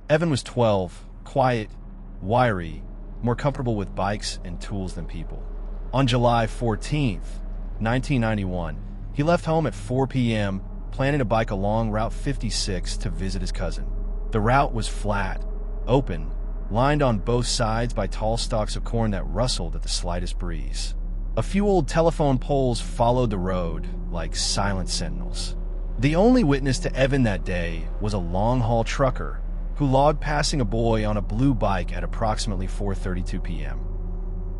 Evan was 12, quiet, wiry, more comfortable with bikes and tools than people. On July 14th, 1991, he left home at 4 p.m., planning to bike along Route 56 to visit his cousin. The route was flat, open, lined on both sides by tall stalks of corn that rustled at the slightest breeze. A few old telephone poles followed the road like silent sentinels. The only witness to Evan that day was a long-haul trucker who logged passing a boy on a blue bike at approximately 4:32 p.m.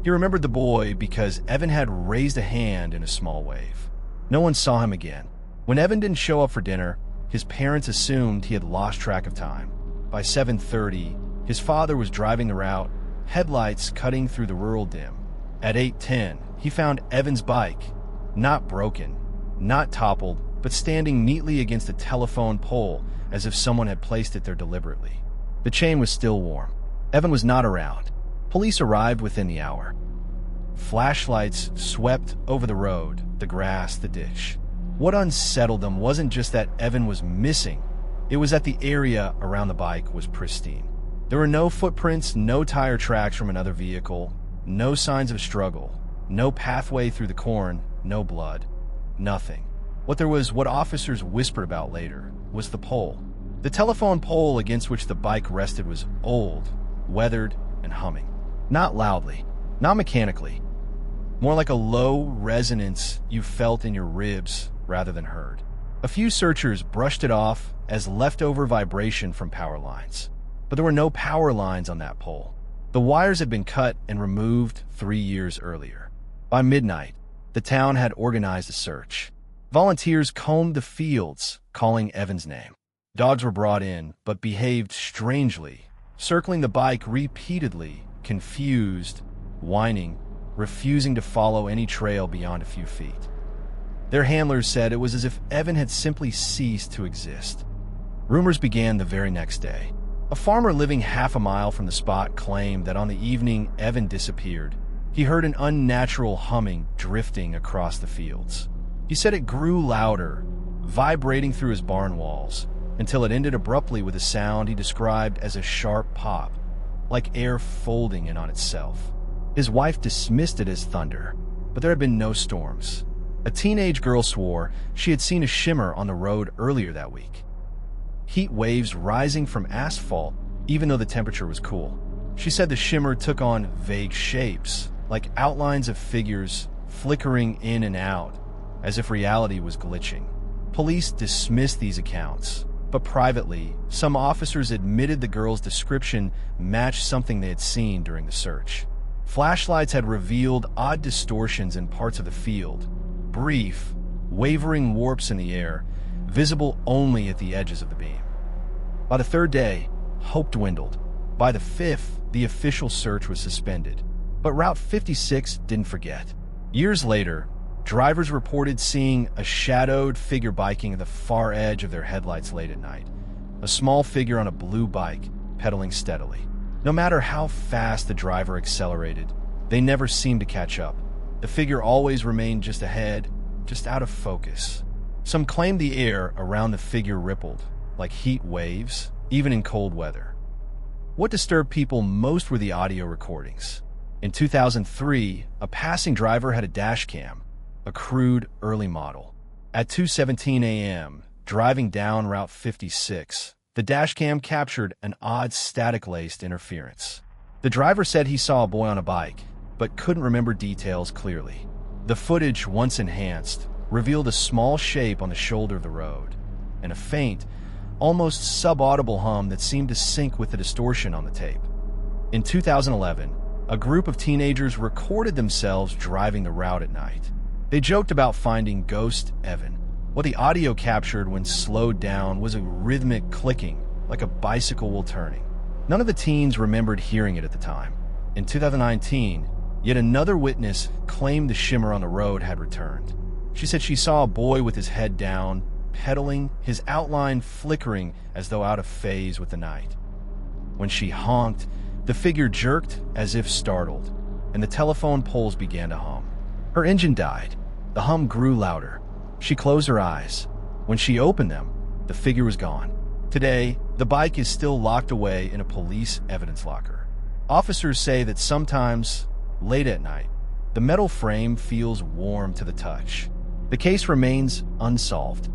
He remembered the boy because Evan had raised a hand in a small wave. No one saw him again. When Evan didn't show up for dinner, his parents assumed he had lost track of time. By 7:30, his father was driving the route, headlights cutting through the rural dim. At 8:10, he found Evan's bike, not broken, not toppled, but standing neatly against a telephone pole as if someone had placed it there deliberately. The chain was still warm. Evan was not around. Police arrived within the hour. Flashlights swept over the road, the grass, the ditch. What unsettled them wasn't just that Evan was missing. It was that the area around the bike was pristine. There were no footprints, no tire tracks from another vehicle, no signs of struggle, no pathway through the corn, no blood, nothing. What there was, what officers whispered about later, was the pole. The telephone pole against which the bike rested was old, weathered, and humming. Not loudly, not mechanically. More like a low resonance you felt in your ribs rather than heard. A few searchers brushed it off as leftover vibration from power lines. But there were no power lines on that pole. The wires had been cut and removed 3 years earlier. By midnight, the town had organized a search. Volunteers combed the fields, calling Evan's name. Dogs were brought in, but behaved strangely, circling the bike repeatedly, confused, whining, refusing to follow any trail beyond a few feet. Their handlers said it was as if Evan had simply ceased to exist. Rumors began the very next day. A farmer living half a mile from the spot claimed that on the evening Evan disappeared, he heard an unnatural humming drifting across the fields. He said it grew louder, vibrating through his barn walls, until it ended abruptly with a sound he described as a sharp pop, like air folding in on itself. His wife dismissed it as thunder, but there had been no storms. A teenage girl swore she had seen a shimmer on the road earlier that week. Heat waves rising from asphalt, even though the temperature was cool. She said the shimmer took on vague shapes, like outlines of figures flickering in and out, as if reality was glitching. Police dismissed these accounts, but privately, some officers admitted the girl's description matched something they had seen during the search. Flashlights had revealed odd distortions in parts of the field, brief, wavering warps in the air, visible only at the edges of the beam. By the third day, hope dwindled. By the fifth, the official search was suspended. But Route 56 didn't forget. Years later, drivers reported seeing a shadowed figure biking at the far edge of their headlights late at night. A small figure on a blue bike, pedaling steadily. No matter how fast the driver accelerated, they never seemed to catch up. The figure always remained just ahead, just out of focus. Some claimed the air around the figure rippled, like heat waves, even in cold weather. What disturbed people most were the audio recordings. In 2003, a passing driver had a dash cam, a crude early model. At 2:17 a.m., driving down Route 56, the dash cam captured an odd static-laced interference. The driver said he saw a boy on a bike, but couldn't remember details clearly. The footage, once enhanced, revealed a small shape on the shoulder of the road, and a faint, almost subaudible hum that seemed to sync with the distortion on the tape. In 2011, a group of teenagers recorded themselves driving the route at night. They joked about finding Ghost Evan. What the audio captured when slowed down was a rhythmic clicking, like a bicycle wheel turning. None of the teens remembered hearing it at the time. In 2019, yet another witness claimed the shimmer on the road had returned. She said she saw a boy with his head down, pedaling, his outline flickering as though out of phase with the night. When she honked, the figure jerked as if startled, and the telephone poles began to hum. Her engine died. The hum grew louder. She closed her eyes. When she opened them, the figure was gone. Today, the bike is still locked away in a police evidence locker. Officers say that sometimes, late at night, the metal frame feels warm to the touch. The case remains unsolved.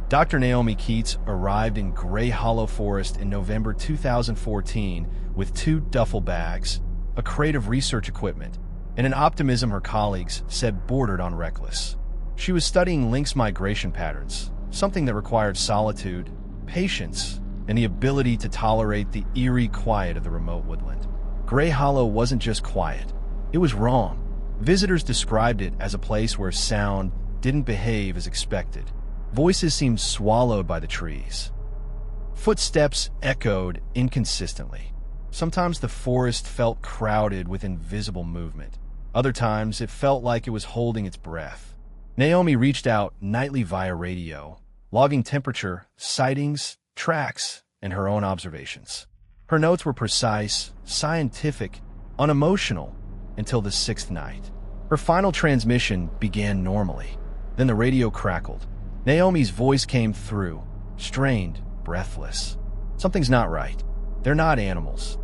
Dr. Naomi Keats arrived in Gray Hollow Forest in November 2014 with 2 duffel bags, a crate of research equipment, and an optimism her colleagues said bordered on reckless. She was studying lynx migration patterns, something that required solitude, patience, and the ability to tolerate the eerie quiet of the remote woodland. Gray Hollow wasn't just quiet, it was wrong. Visitors described it as a place where sound didn't behave as expected. Voices seemed swallowed by the trees. Footsteps echoed inconsistently. Sometimes the forest felt crowded with invisible movement. Other times, it felt like it was holding its breath. Naomi reached out nightly via radio, logging temperature, sightings, tracks, and her own observations. Her notes were precise, scientific, unemotional, until the 6th night. Her final transmission began normally. Then the radio crackled. Naomi's voice came through, strained, breathless. Something's not right. They're not animals.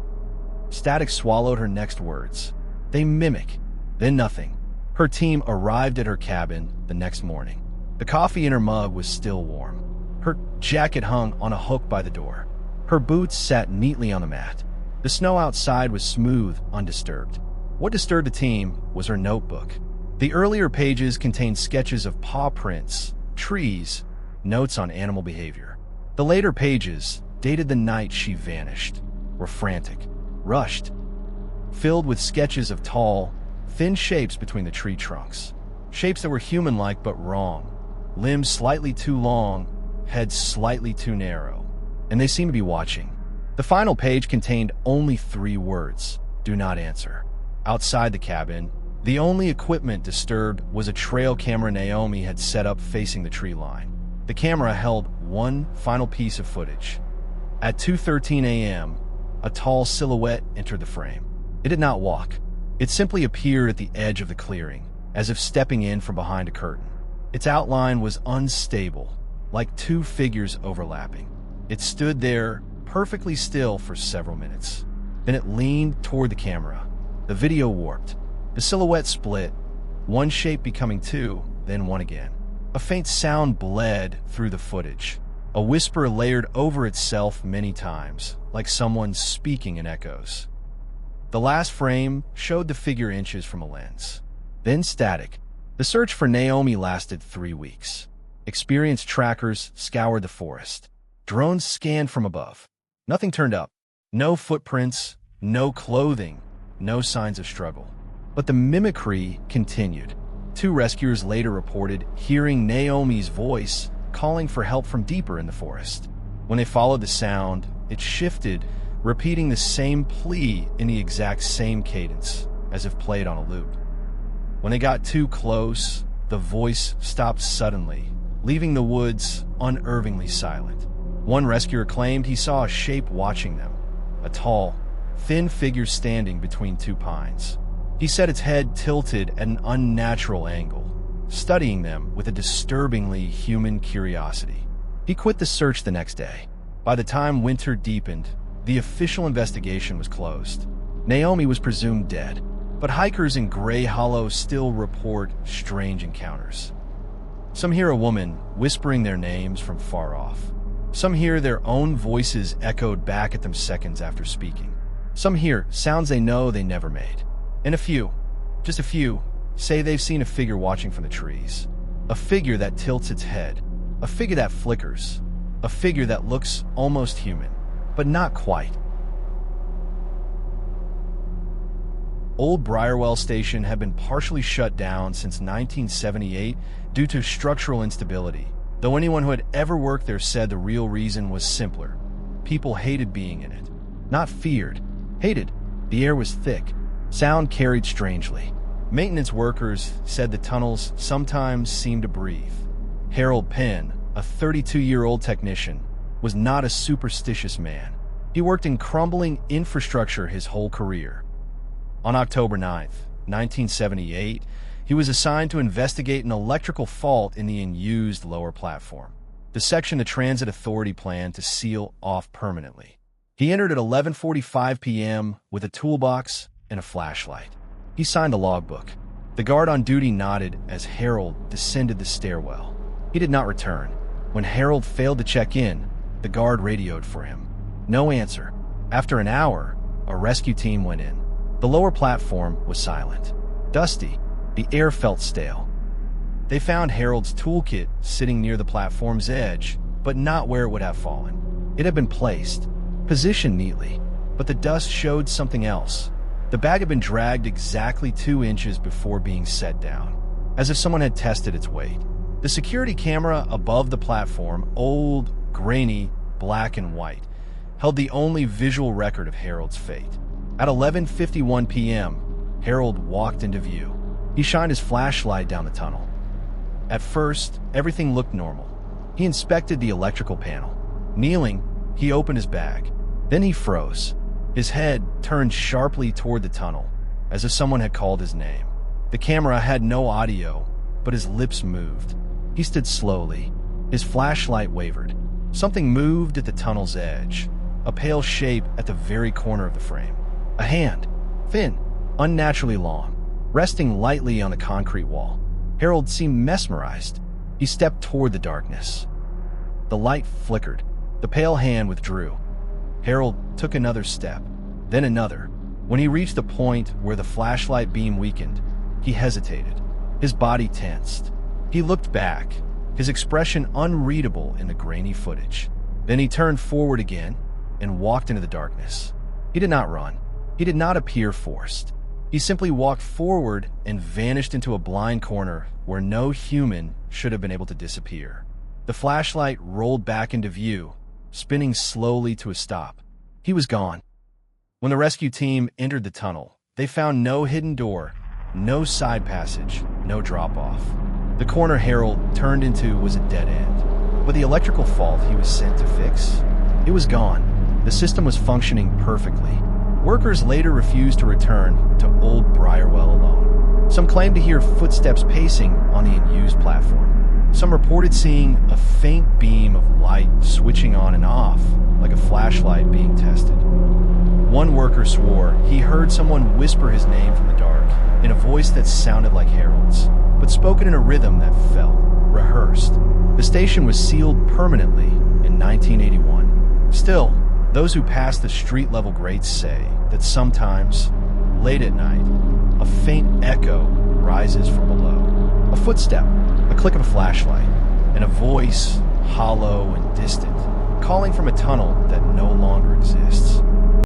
Static swallowed her next words. They mimic. Then nothing. Her team arrived at her cabin the next morning. The coffee in her mug was still warm. Her jacket hung on a hook by the door. Her boots sat neatly on the mat. The snow outside was smooth, undisturbed. What disturbed the team was her notebook. The earlier pages contained sketches of paw prints, trees, notes on animal behavior. The later pages, dated the night she vanished, were frantic, rushed, filled with sketches of tall, thin shapes between the tree trunks. Shapes that were human-like but wrong. Limbs slightly too long, heads slightly too narrow. And they seemed to be watching. The final page contained only 3 words: do not answer. Outside the cabin, the only equipment disturbed was a trail camera Naomi had set up facing the tree line. The camera held one final piece of footage. At 2:13 a.m., a tall silhouette entered the frame. It did not walk. It simply appeared at the edge of the clearing, as if stepping in from behind a curtain. Its outline was unstable, like 2 figures overlapping. It stood there, perfectly still for several minutes. Then it leaned toward the camera. The video warped. The silhouette split, one shape becoming 2, then 1 again. A faint sound bled through the footage. A whisper layered over itself many times, like someone speaking in echoes. The last frame showed the figure inches from a lens. Then static. The search for Naomi lasted 3 weeks. Experienced trackers scoured the forest. Drones scanned from above. Nothing turned up. No footprints, no clothing, no signs of struggle. But the mimicry continued. 2 rescuers later reported hearing Naomi's voice calling for help from deeper in the forest. When they followed the sound, it shifted, repeating the same plea in the exact same cadence, as if played on a loop. When they got too close, the voice stopped suddenly, leaving the woods unervingly silent. One rescuer claimed he saw a shape watching them, a tall, thin figure standing between 2 pines. He said its head tilted at an unnatural angle, studying them with a disturbingly human curiosity. He quit the search the next day. By the time winter deepened, the official investigation was closed. Naomi was presumed dead, but hikers in Gray Hollow still report strange encounters. Some hear a woman whispering their names from far off. Some hear their own voices echoed back at them seconds after speaking. Some hear sounds they know they never made. And a few, just a few, say they've seen a figure watching from the trees. A figure that tilts its head. A figure that flickers. A figure that looks almost human, but not quite. Old Briarwell Station had been partially shut down since 1978 due to structural instability, though anyone who had ever worked there said the real reason was simpler. People hated being in it. Not feared. Hated. The air was thick. Sound carried strangely. Maintenance workers said the tunnels sometimes seemed to breathe. Harold Penn, a 32-year-old technician, was not a superstitious man. He worked in crumbling infrastructure his whole career. On October 9th, 1978, He was assigned to investigate an electrical fault in the unused lower platform, the section the transit authority planned to seal off permanently. He entered at 11:45 p.m. with a toolbox and a flashlight. He signed a logbook. The guard on duty nodded as Harold descended the stairwell. He did not return. When Harold failed to check in, the guard radioed for him. No answer. After an hour, a rescue team went in. The lower platform was silent. Dusty. The air felt stale. They found Harold's toolkit sitting near the platform's edge, but not where it would have fallen. It had been placed, positioned neatly, but the dust showed something else. The bag had been dragged exactly 2 inches before being set down, as if someone had tested its weight. The security camera above the platform, old, grainy, black and white, held the only visual record of Harold's fate. At 11:51 p.m., Harold walked into view. He shined his flashlight down the tunnel. At first, everything looked normal. He inspected the electrical panel. Kneeling, he opened his bag. Then he froze. His head turned sharply toward the tunnel, as if someone had called his name. The camera had no audio, but his lips moved. He stood slowly. His flashlight wavered. Something moved at the tunnel's edge, a pale shape at the very corner of the frame. A hand, thin, unnaturally long, resting lightly on the concrete wall. Harold seemed mesmerized. He stepped toward the darkness. The light flickered. The pale hand withdrew. Harold took another step, then another. When he reached the point where the flashlight beam weakened, he hesitated. His body tensed. He looked back, his expression unreadable in the grainy footage. Then he turned forward again and walked into the darkness. He did not run. He did not appear forced. He simply walked forward and vanished into a blind corner where no human should have been able to disappear. The flashlight rolled back into view, spinning slowly to a stop. He was gone. When the rescue team entered the tunnel, they found no hidden door, no side passage, no drop-off. The corner Harold turned into was a dead end. But the electrical fault he was sent to fix? It was gone. The system was functioning perfectly. Workers later refused to return to Old Briarwell alone. Some claimed to hear footsteps pacing on the unused platform. Some reported seeing a faint beam of light switching on and off, like a flashlight being tested. One worker swore he heard someone whisper his name from the dark, in a voice that sounded like Harold's, but spoken in a rhythm that felt rehearsed. The station was sealed permanently in 1981. Still, those who pass the street-level grates say that sometimes, late at night, a faint echo rises from below. A footstep, a click of a flashlight, and a voice, hollow and distant, calling from a tunnel that no longer exists.